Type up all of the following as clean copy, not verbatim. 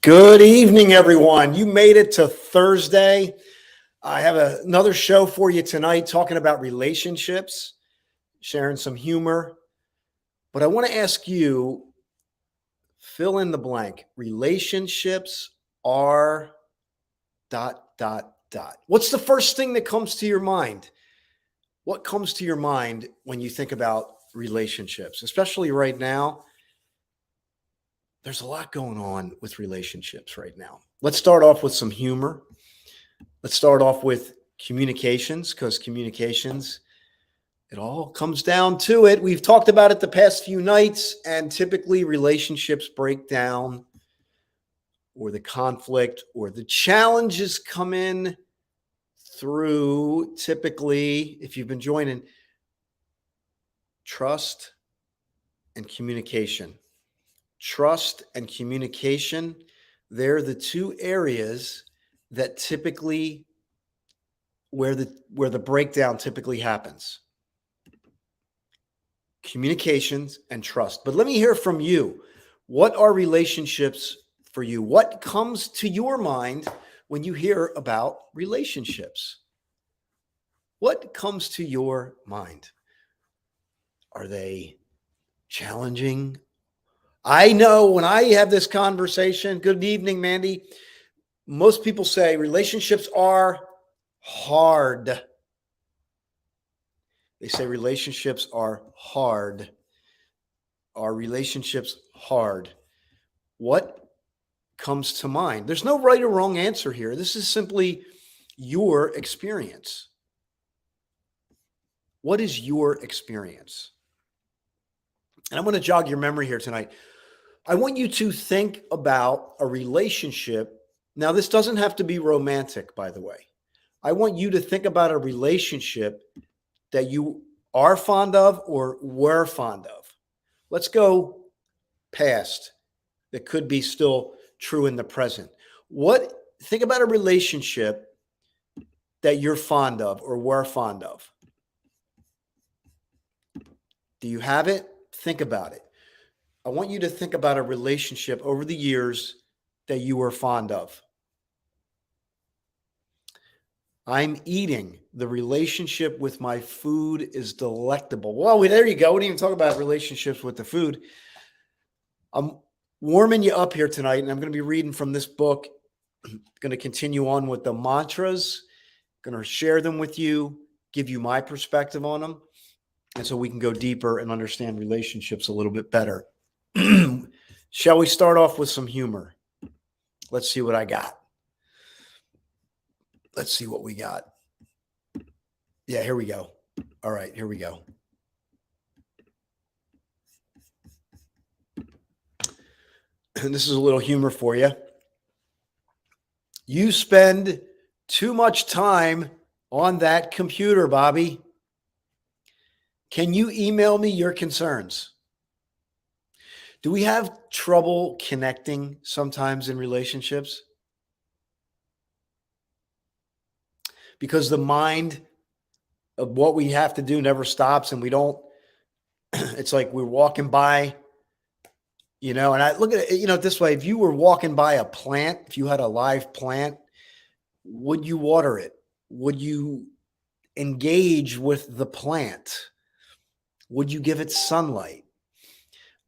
Good evening, everyone. You made it to Thursday. I have another show for you tonight talking about relationships, sharing some humor. But I want to ask you, fill in the blank. Relationships are dot, dot, dot. What's the first thing that comes to your mind? What comes to your mind when you think about relationships, especially right now? There's a lot going on with relationships right now. Let's start off with some humor. Let's start off with communications, because communications, it all comes down to it. We've talked about it the past few nights, and typically relationships break down, or the conflict or the challenges come in through, typically, if you've been joining, trust and communication. Trust and communication, they're the two areas that typically where the breakdown typically happens. Communications and trust. But let me hear from you. What are relationships for you? What comes to your mind when you hear about relationships? What comes to your mind? Are they challenging? I know when I have this conversation, good evening, Mandy. Most people say relationships are hard. They say relationships are hard. Are relationships hard? What comes to mind? There's no right or wrong answer here. This is simply your experience. What is your experience? And I'm going to jog your memory here tonight. I want you to think about a relationship. Now, this doesn't have to be romantic, by the way. I want you to think about a relationship that you are fond of or were fond of. Let's go past. That could be still true in the present. Think about a relationship that you're fond of or were fond of. Do you have it? Think about it. I want you to think about a relationship over the years that you were fond of. I'm eating. The relationship with my food is delectable. Well, there you go. We didn't even talk about relationships with the food. I'm warming you up here tonight, and I'm going to be reading from this book. I'm going to continue on with the mantras. I'm going to share them with you, give you my perspective on them, and so we can go deeper and understand relationships a little bit better. Shall we start off with some humor? Let's see what I got. Let's see what we got. Yeah, here we go. All right, here we go. And this is a little humor for you. You spend too much time on that computer, Bobby. Can you email me your concerns? Do we have trouble connecting sometimes in relationships? Because the mind of what we have to do never stops, and we don't, it's like we're walking by, and I look at it, this way. If you were walking by a plant, if you had a live plant, would you water it? Would you engage with the plant? Would you give it sunlight?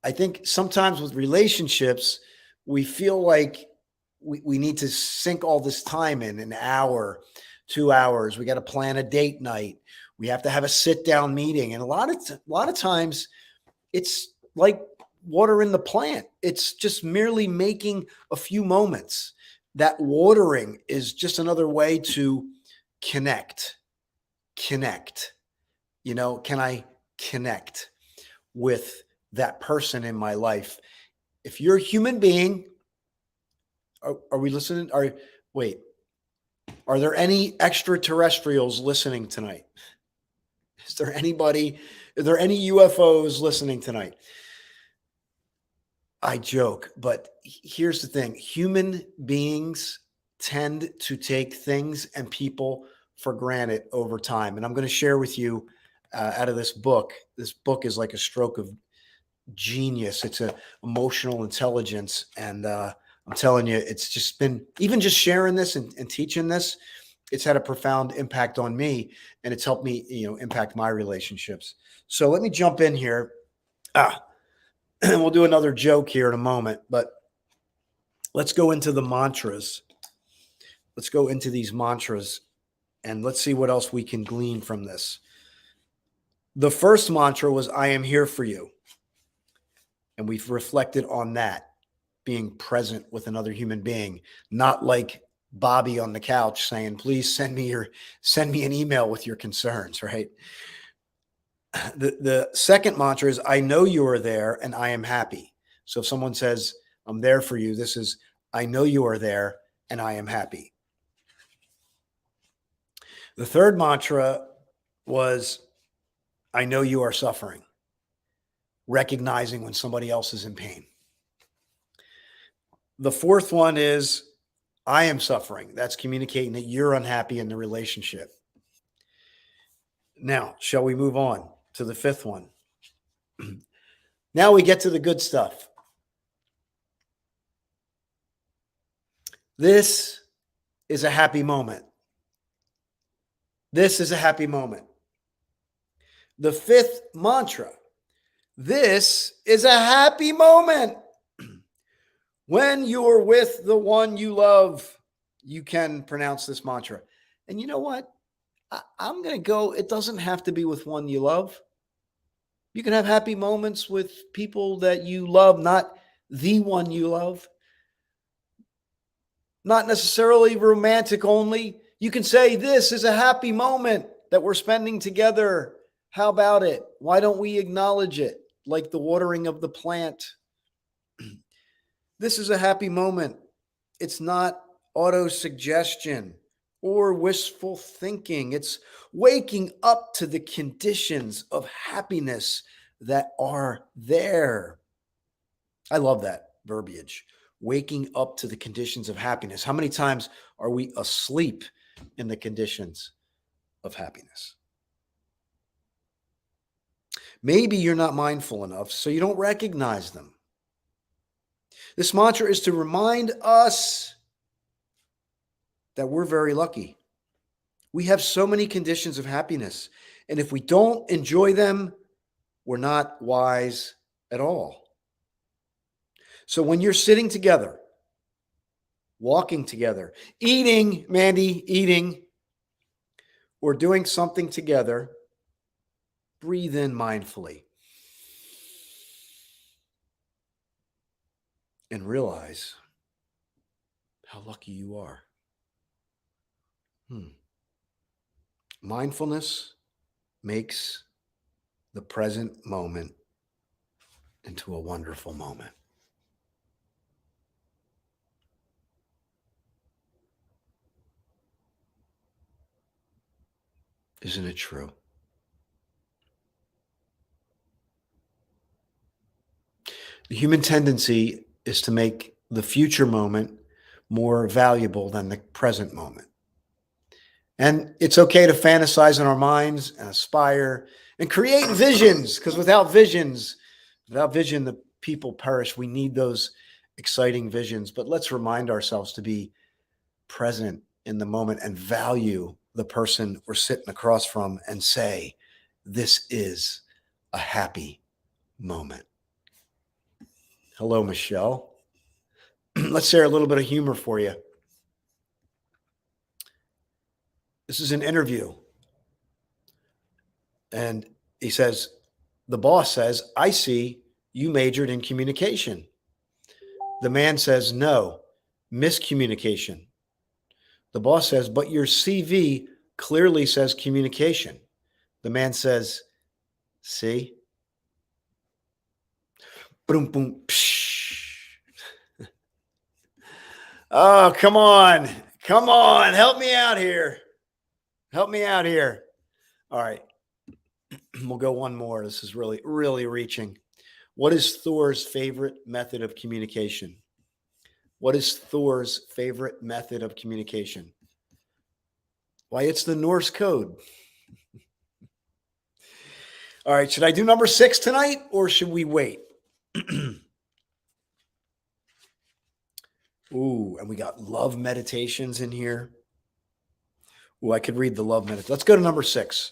I think sometimes with relationships, we feel like we need to sink all this time in an hour, 2 hours. We got to plan a date night. We have to have a sit-down meeting. And a lot of times it's like watering the plant. It's just merely making a few moments. That watering is just another way to connect. Can I connect with that person in my life? If you're a human being, are we listening? Are there any extraterrestrials listening tonight? Is there any UFOs listening tonight? I joke, but here's the thing. Human beings tend to take things and people for granted over time. And I'm going to share with you out of this book. This book is like a stroke of genius. It's a emotional intelligence. And I'm I'm telling you, it's just been, even just sharing this and teaching this, it's had a profound impact on me, and it's helped me, impact my relationships. So let me jump in here. And we'll do another joke here in a moment, but let's go into the mantras. Let's go into these mantras and let's see what else we can glean from this. The first mantra was, I am here for you. And we've reflected on that, being present with another human being, not like Bobby on the couch saying, please send me an email with your concerns, right? The second mantra is, I know you are there and I am happy. So if someone says, I'm there for you, this is, I know you are there and I am happy. The third mantra was, I know you are suffering, recognizing when somebody else is in pain. The fourth one is, I am suffering. That's communicating that you're unhappy in the relationship. Now, shall we move on to the fifth one? Now we get to the good stuff. This is a happy moment. This is a happy moment. The fifth mantra. This is a happy moment. When you're with the one you love, you can pronounce this mantra. And you know what? I'm going to go, it doesn't have to be with one you love. You can have happy moments with people that you love, not the one you love. Not necessarily romantic only. You can say, this is a happy moment that we're spending together. How about it? Why don't we acknowledge it? Like the watering of the plant. This is a happy moment. It's not auto-suggestion or wishful thinking. It's waking up to the conditions of happiness that are there. I love that verbiage. Waking up to the conditions of happiness. How many times are we asleep in the conditions of happiness? Maybe you're not mindful enough, so you don't recognize them. This mantra is to remind us that we're very lucky. We have so many conditions of happiness. And if we don't enjoy them, we're not wise at all. So when you're sitting together, walking together, eating, Mandy, eating, or doing something together, breathe in mindfully and realize how lucky you are. Mindfulness makes the present moment into a wonderful moment. Isn't it true? The human tendency is to make the future moment more valuable than the present moment. And it's okay to fantasize in our minds and aspire and create visions, because without vision, the people perish. We need those exciting visions. But let's remind ourselves to be present in the moment and value the person we're sitting across from and say, this is a happy moment. Hello, Michelle. Let's share a little bit of humor for you. This is an interview. And he says, the boss says, I see you majored in communication. The man says, no, miscommunication. The boss says, but your CV clearly says communication. The man says, see? Boom, boom, psh. Oh, come on. Come on. Help me out here. Help me out here. All right. We'll go one more. This is really, really reaching. What is Thor's favorite method of communication? What is Thor's favorite method of communication? Why, it's the Norse code. All right. Should I do number 6 tonight or should we wait? Ooh, and we got love meditations in here. Ooh, I could read the love meditation. Let's go to number 6.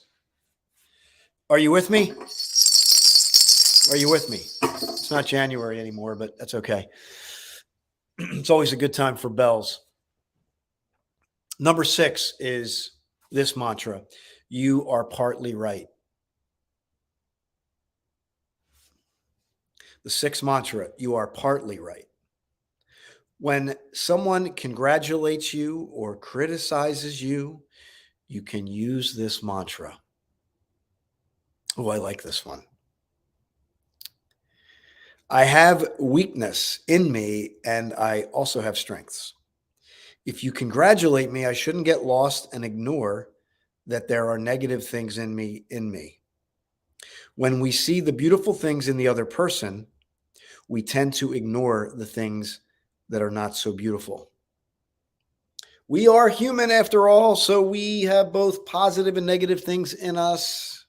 Are you with me? Are you with me? It's not January anymore, but that's okay. It's always a good time for bells. Number 6 is this mantra: you are partly right. The 6th mantra: you are partly right. When someone congratulates you or criticizes you, you can use this mantra. Oh, I like this one. I have weakness in me, and I also have strengths. If you congratulate me, I shouldn't get lost and ignore that there are negative things in me. When we see the beautiful things in the other person, we tend to ignore the things that are not so beautiful. We are human after all, so we have both positive and negative things in us.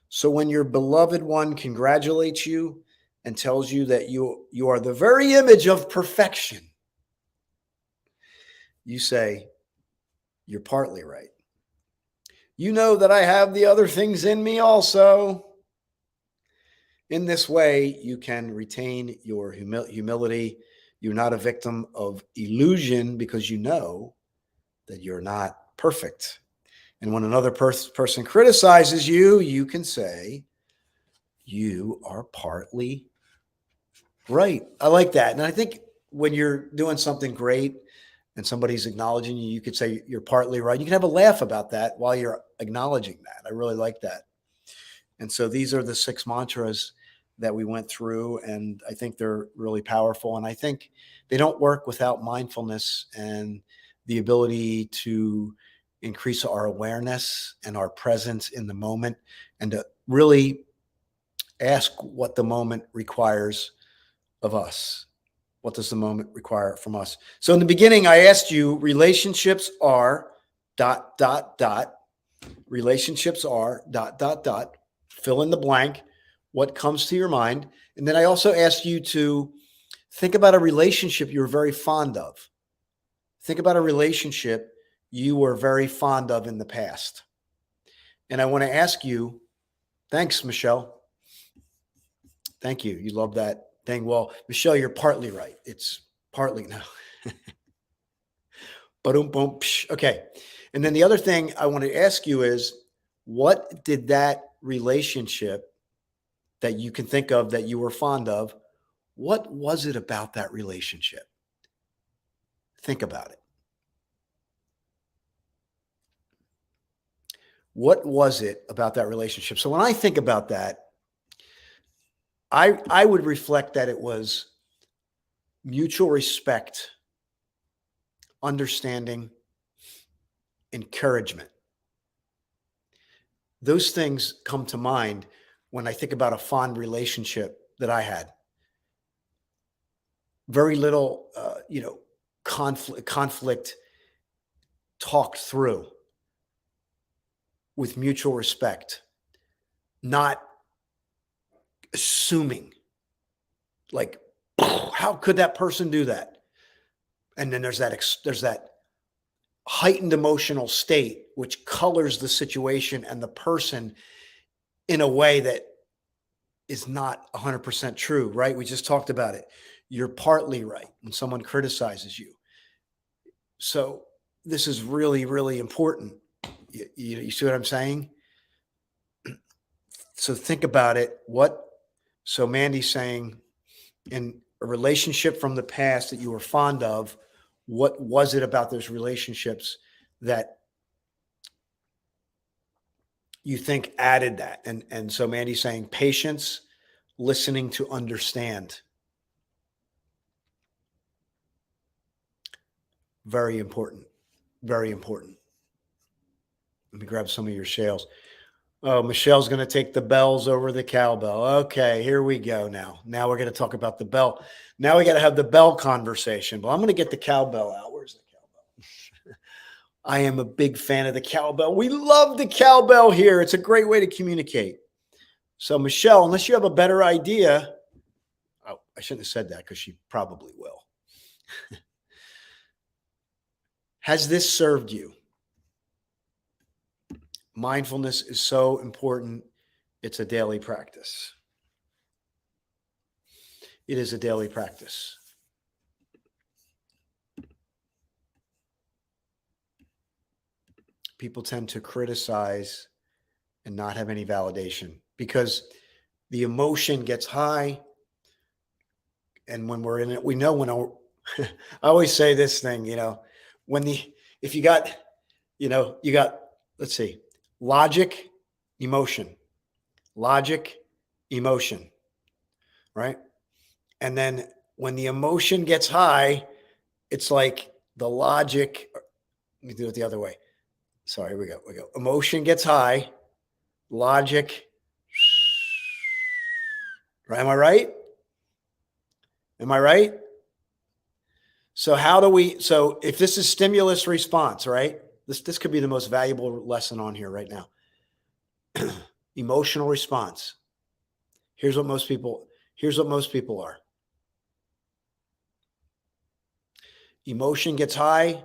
So when your beloved one congratulates you and tells you that you are the very image of perfection, you say, you're partly right. You know that I have the other things in me also. In this way, you can retain your humility. You're not a victim of illusion because you know that you're not perfect. And when another person criticizes you, you can say, you are partly right. I like that. And I think when you're doing something great and somebody's acknowledging you, you could say you're partly right. You can have a laugh about that while you're acknowledging that. I really like that. And so these are the 6 mantras that we went through, and I think they're really powerful. And I think they don't work without mindfulness and the ability to increase our awareness and our presence in the moment, and to really ask what the moment requires of us. What does the moment require from us? So in the beginning, I asked you, relationships are ... Relationships are ... Fill in the blank. What comes to your mind? And then I also asked you to think about a relationship you were very fond of. Think about a relationship you were very fond of in the past. And I want to ask you, thanks, Michelle. Thank you. You love that thing. Well, Michelle, you're partly right. It's partly no. Boom, boom. Okay. And then the other thing I want to ask you is, what did that relationship that you can think of that you were fond of, what was it about that relationship? Think about it. What was it about that relationship? So when I think about that, I would reflect that it was mutual respect, understanding, encouragement. Those things come to mind when I think about a fond relationship that I had. Very little, conflict talked through with mutual respect, not assuming like, how could that person do that? And then there's that heightened emotional state which colors the situation and the person in a way that is not 100% true, right? We just talked about it. You're partly right when someone criticizes you. So this is really, really important. You see what I'm saying? So think about it. So Mandy's saying, in a relationship from the past that you were fond of, what was it about those relationships that you think added that? And so Mandy's saying patience, listening to understand. Very important. Very important. Let me grab some of your shells. Oh, Michelle's going to take the bells over the cowbell. Okay, here we go now. Now we're going to talk about the bell. Now we got to have the bell conversation. But I'm going to get the cowbell out. Where's the cowbell? I am a big fan of the cowbell. We love the cowbell here. It's a great way to communicate. So, Michelle, unless you have a better idea, oh, I shouldn't have said that because she probably will. Has this served you? Mindfulness is so important. It's a daily practice. It is a daily practice. People tend to criticize and not have any validation because the emotion gets high. And when we're in it, we know when I always say this thing, if you got, let's see, logic, emotion, right? And then when the emotion gets high, it's like the logic. Let me do it the other way. Sorry, we go. Emotion gets high, logic. Right? Am I right? So so if this is stimulus response, right? This could be the most valuable lesson on here right now. Emotional response. Here's what most people are. Emotion gets high,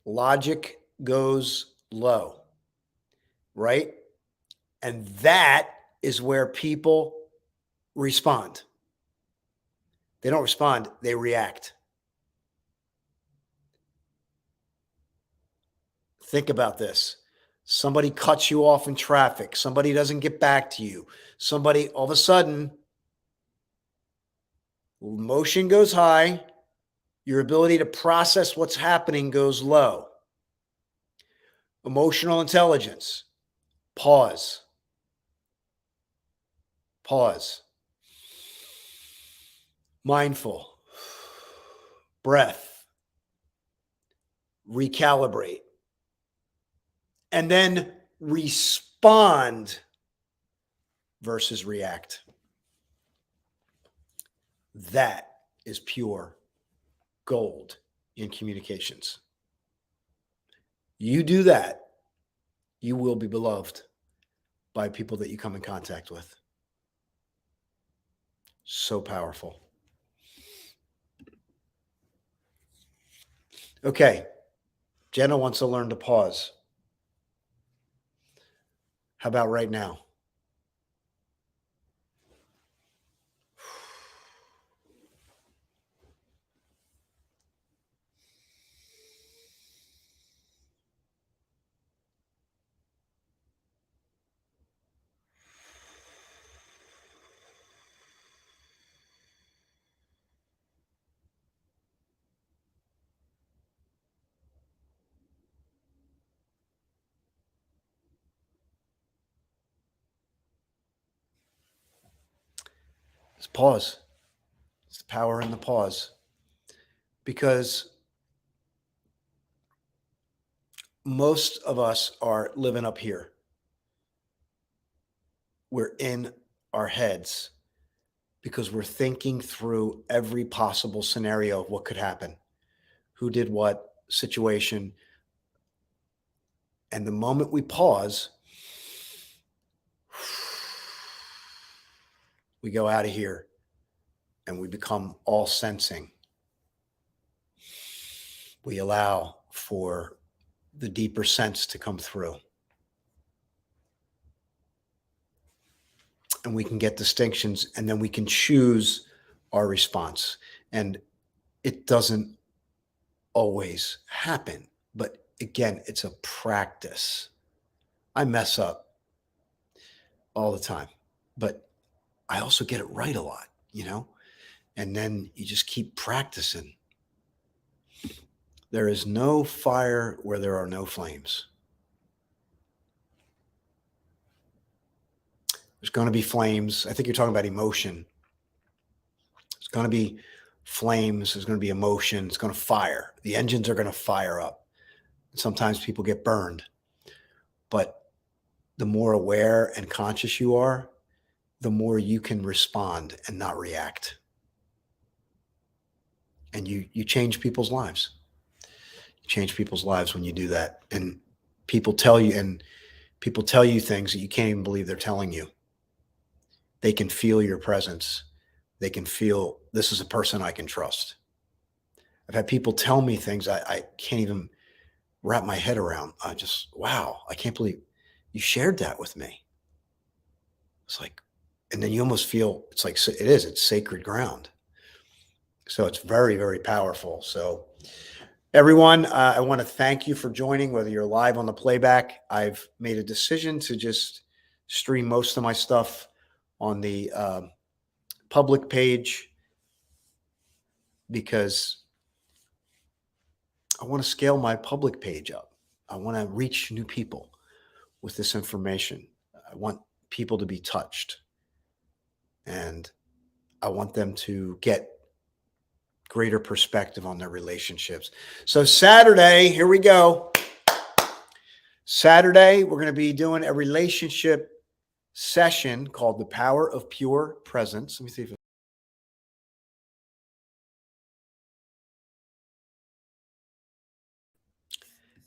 logic goes low, right? And that is where people respond. They don't respond, they react. Think about this. Somebody cuts you off in traffic. Somebody doesn't get back to you. Somebody, all of a sudden, emotion goes high. Your ability to process what's happening goes low. Emotional intelligence. Pause. Mindful. Breath. Recalibrate. And then respond versus react. That is pure gold in communications. You do that, you will be beloved by people that you come in contact with. So powerful. Okay. Jenna wants to learn to pause. How about right now? Just pause. It's the power in the pause. Because most of us are living up here. We're in our heads because we're thinking through every possible scenario of what could happen, who did what, situation. And the moment we pause, we go out of here and we become all sensing. We allow for the deeper sense to come through. And we can get distinctions, and then we can choose our response. And it doesn't always happen. But again, it's a practice. I mess up all the time, but I also get it right a lot, and then you just keep practicing. There is no fire where there are no flames. There's going to be flames. I think you're talking about emotion. It's going to be flames. There's going to be emotion. It's going to fire. The engines are going to fire up. Sometimes people get burned. But the more aware and conscious you are, the more you can respond and not react. And you change people's lives. You change people's lives when you do that. And people tell you things that you can't even believe they're telling you. They can feel your presence. They can feel this is a person I can trust. I've had people tell me things I can't even wrap my head around. Wow, I can't believe you shared that with me. It's like, and then you almost feel it's sacred ground. So it's very, very powerful. So everyone, I want to thank you for joining, whether you're live on the playback. I've made a decision to just stream most of my stuff on the public page because I want to scale my public page up. I want to reach new people with this information. I want people to be touched, and I want them to get greater perspective on their relationships. So Saturday, here we go. Saturday, we're going to be doing a relationship session called The Power of Pure Presence. Let me see if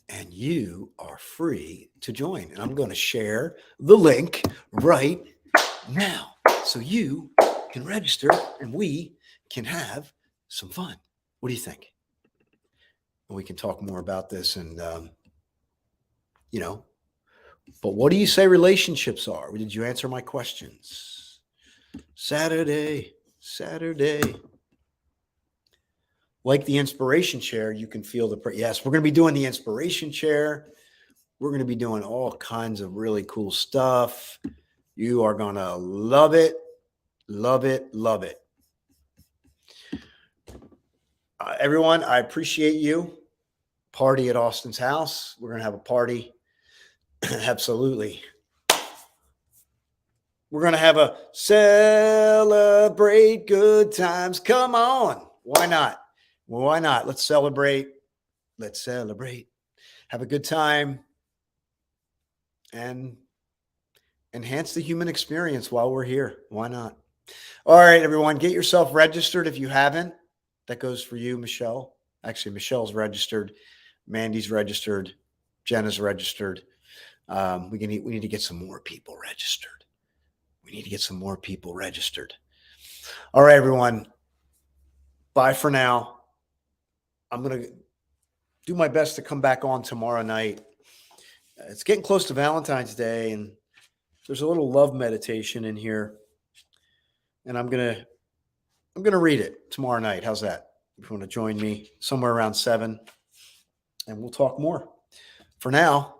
and you are free to join. And I'm going to share the link right now so you can register and we can have some fun. What do you think? And we can talk more about this and, but what do you say relationships are? Did you answer my questions? Saturday. Like the inspiration chair, you can feel yes, we're going to be doing the inspiration chair. We're going to be doing all kinds of really cool stuff. You are going to love it. Love it. Love it. Everyone, I appreciate you. Party at Austin's house. We're going to have a party. Absolutely. We're going to have a celebrate good times. Come on. Why not? Well, why not? Let's celebrate. Let's celebrate. Have a good time and enhance the human experience while we're here. Why not? All right, everyone, get yourself registered if you haven't. That goes for you, Michelle. Actually, Michelle's registered. Mandy's registered. Jenna's registered. We need to get some more people registered. All right, everyone. Bye for now. I'm going to do my best to come back on tomorrow night. It's getting close to Valentine's Day, and there's a little love meditation in here. And I'm going to read it tomorrow night. How's that? If you want to join me somewhere around 7, and we'll talk more. For now,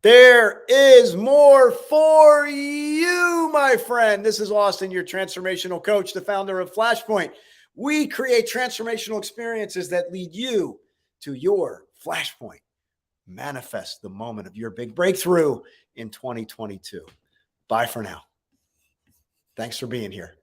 there is more for you, my friend. This is Austin, your transformational coach, the founder of Flashpoint. We create transformational experiences that lead you to your Flashpoint. Manifest the moment of your big breakthrough in 2022. Bye for now. Thanks for being here.